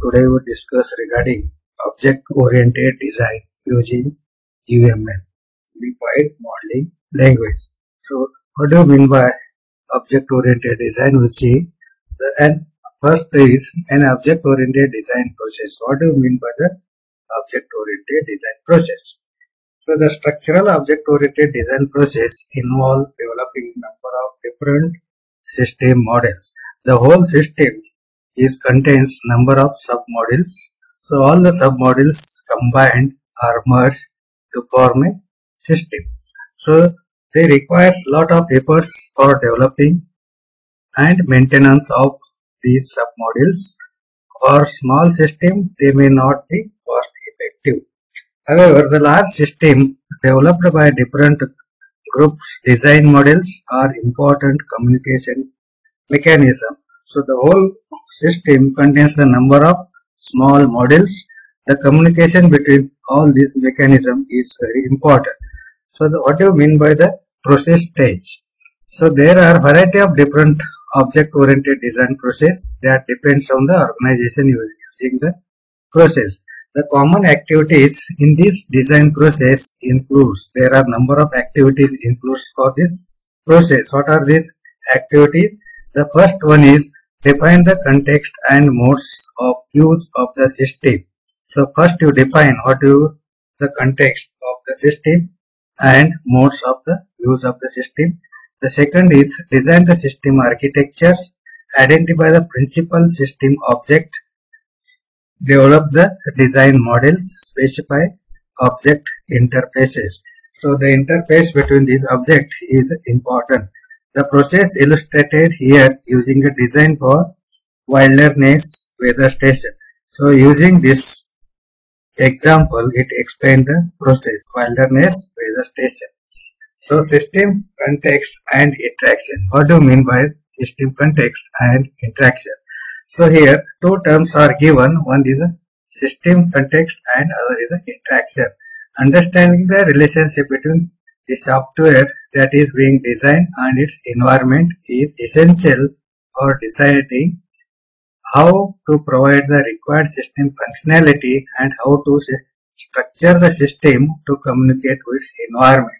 Today we discuss regarding object-oriented design using UML, Unified Modeling Language. So, what do you mean by object-oriented design? We see and first is an object-oriented design process. What do you mean by the object-oriented design process? So, the structural object-oriented design process involves developing number of different system models. The whole system contains number of submodules. So all the submodules combined are merged to form a system. So they requires lot of efforts for developing and maintenance of these submodules. For small system, they may not be cost effective. However, the large system developed by different groups design models are important communication mechanism. So the whole system contains the number of small modules. The communication between all these mechanisms is very important. So what do you mean by the process stage? So there are variety of different object-oriented design process that depends on the organization using the process. The common activities in this design process includes, there are number of activities includes for this process. What are these activities? The first one is define the context and modes of use of the system. So first you define the context of the system and modes of the use of the system. The second is design the system architectures, identify the principal system object, develop the design models, specify object interfaces. So the interface between these objects is important. The process illustrated here using a design for wilderness weather station. So using this example, it explains the process wilderness weather station. So system context and interaction. What do you mean by system context and interaction? So here two terms are given. One is a system context and other is a interaction. Understanding the relationship between the software that is being designed and its environment is essential for deciding how to provide the required system functionality and how to structure the system to communicate with its environment.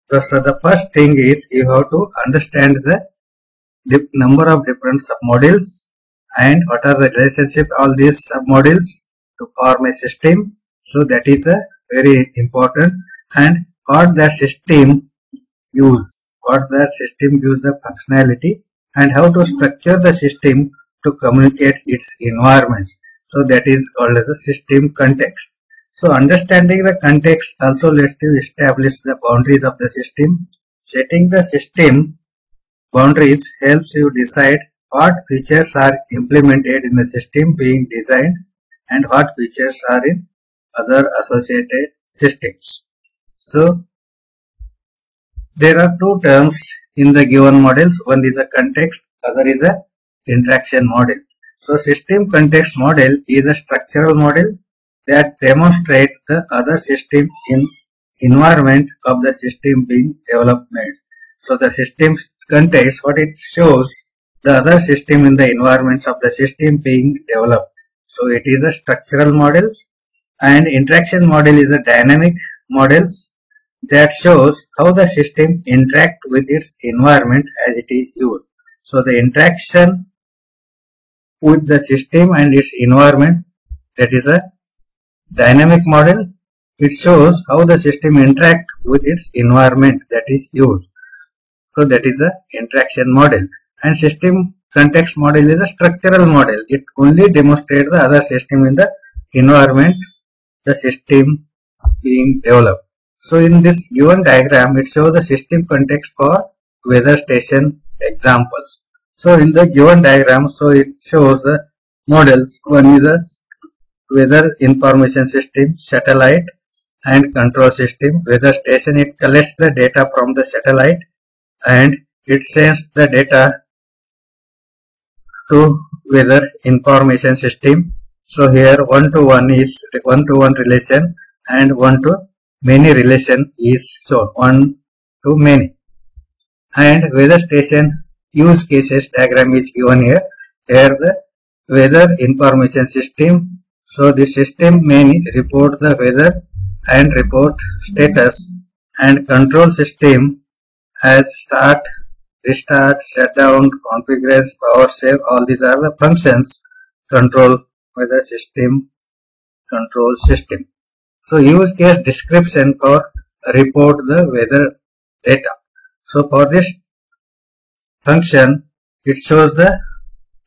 So the first thing is you have to understand the number of different submodules and what are the relationship all these submodules to form a system. So that is a very important, and what the system use the functionality and how to structure the system to communicate its environments. So that is called as a system context. So understanding the context also lets you establish the boundaries of the system. Setting the system boundaries helps you decide what features are implemented in the system being designed and what features are in other associated systems. So there are two terms in the given models. One is a context, other is a interaction model. So system context model is a structural model that demonstrates the other system in environment of the system being developed. So the system context, what it shows, the other system in the environments of the system being developed. So it is a structural model, and interaction model is a dynamic models that shows how the system interact with its environment as it is used. So the interaction with the system and its environment, that is a dynamic model. It shows how the system interact with its environment that is used. So that is the interaction model. And system context model is a structural model. It only demonstrates the other system in the environment, the system being developed. So in this given diagram, it shows the system context for weather station examples. So in the given diagram, so it shows the models. One is a weather information system, satellite and control system. Weather station, it collects the data from the satellite and it sends the data to weather information system. So here 1-to-1 is 1-to-1 relation and 1-to-many relation is shown, 1-to-many. And weather station use cases diagram is given here. Here the weather information system. So the system may report the weather and report status, and control system as start, restart, shutdown, configure, power save. All these are the functions control weather system control system. So use case description for report the weather data. So for this function, it shows the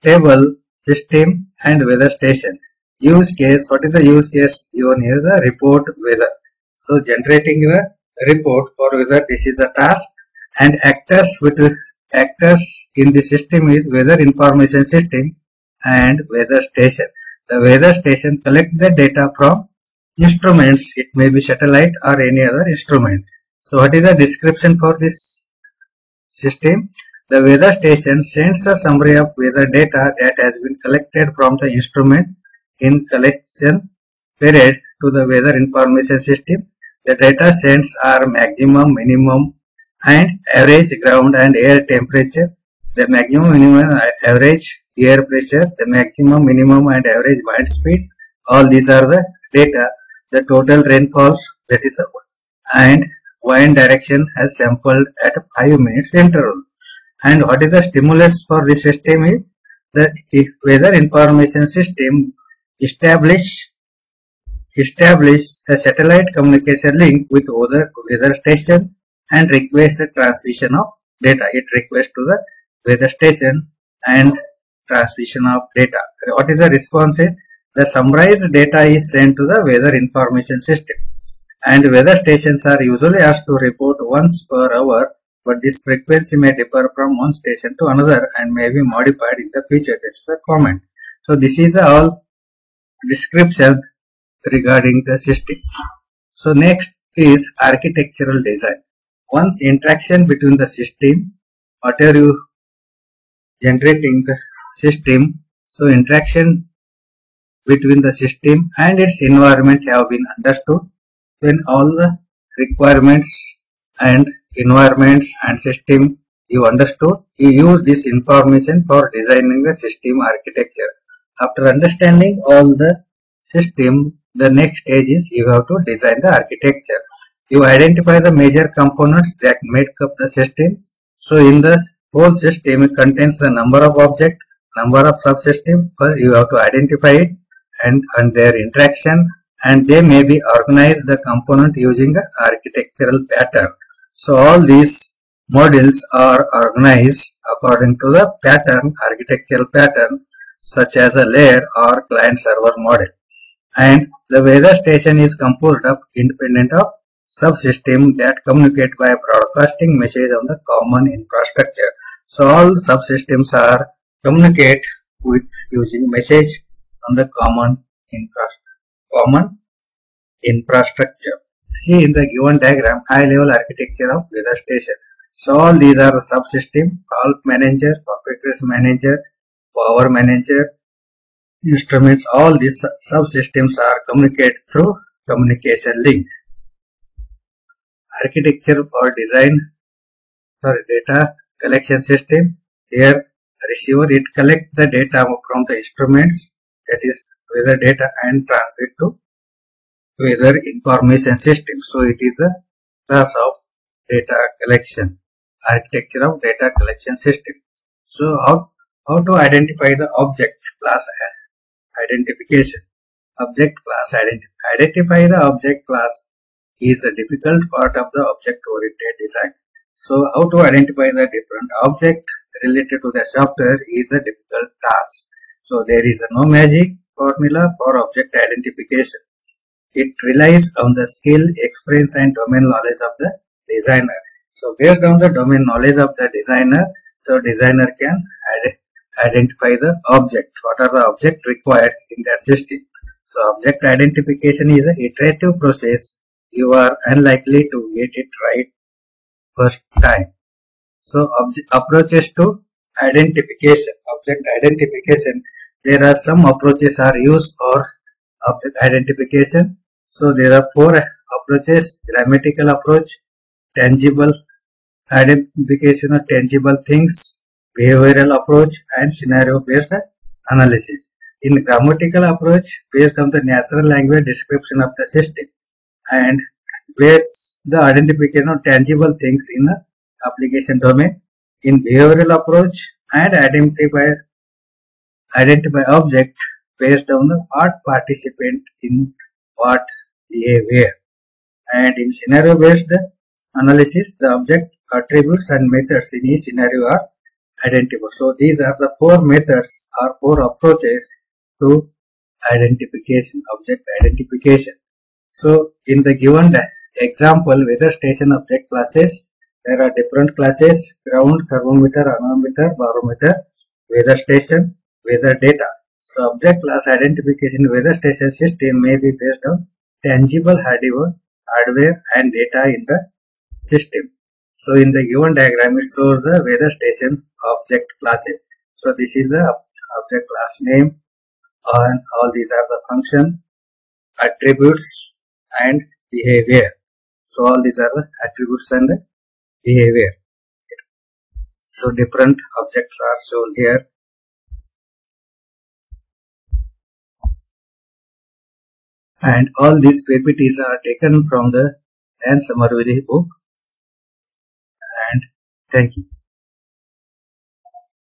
table, system and weather station. Use case, what is the use case given here? The report weather. So generating a report for weather, this is the task, and actors in the system is weather information system and weather station. The weather station collect the data from instruments. It may be satellite or any other instrument. So what is the description for this system? The weather station sends a summary of weather data that has been collected from the instrument in collection period to the weather information system. The data sets are maximum, minimum and average ground and air temperature, the maximum, minimum, average air pressure, the maximum, minimum and average wind speed. All these are the data. The total rainfalls, that is and wind direction as sampled at 5 minutes interval. And what is the stimulus for this system is the weather information system establish a satellite communication link with weather station and request the transmission of data. It requests to the weather station and transmission of data. What is the response? The summarized data is sent to the weather information system, and weather stations are usually asked to report once per hour, but this frequency may differ from one station to another and may be modified in the future. That's the comment. So this is the all description regarding the system. So next is architectural design. Once interaction between the system, whatever you generating the system, so interaction between the system and its environment have been understood. When all the requirements and environments and system you understood, you use this information for designing the system architecture. After understanding all the system, the next stage is you have to design the architecture. You identify the major components that make up the system. So in the whole system, it contains the number of objects, number of subsystems. First you have to identify it and their interaction, and they may be organized the component using an architectural pattern. So all these modules are organized according to the pattern, architectural pattern, such as a layer or client server model. And the weather station is composed of independent of subsystems that communicate by broadcasting message on the common infrastructure. So all subsystems are communicate with using message on the common infrastructure. See in the given diagram, high level architecture of weather station. So all these are the subsystem: fault manager, configuration manager, power manager, instruments. All these subsystems are communicate through communication link. Architecture for data collection system. Here receiver, it collects the data from the instruments, that is weather data, and transmit to weather information system. So it is a class of data collection, architecture of data collection system. So how to identify the object class identification. Object class identify the object class is a difficult part of the object-oriented design. So how to identify the different object related to the software is a difficult task. So there is no magic formula for object identification. It relies on the skill, experience and domain knowledge of the designer. So based on the domain knowledge of the designer, so designer can identify the object. What are the objects required in that system? So object identification is an iterative process. You are unlikely to get it right first time. So approaches to identification, object identification. There are some approaches are used for object identification. So there are 4 approaches: grammatical approach, tangible identification of tangible things, behavioral approach, and scenario based analysis. In grammatical approach, based on the natural language description of the system, and place the identification of tangible things in the application domain. In behavioral approach, and identify object based on the what participant in what behavior. And in scenario based analysis, the object attributes and methods in each scenario are identified. So these are the four methods or four approaches to identification, object identification. So in the given example, weather station object classes, there are different classes: ground, thermometer, anemometer, barometer, weather station, weather data. So object class identification weather station system may be based on tangible hardware and data in the system. So in the given diagram, it shows the weather station object classes. So this is the object class name, and all these are the function, attributes, and behavior. So all these are the attributes and the behavior. So different objects are shown here. And all these PPTs are taken from the Dan Samarvedi book. And thank you.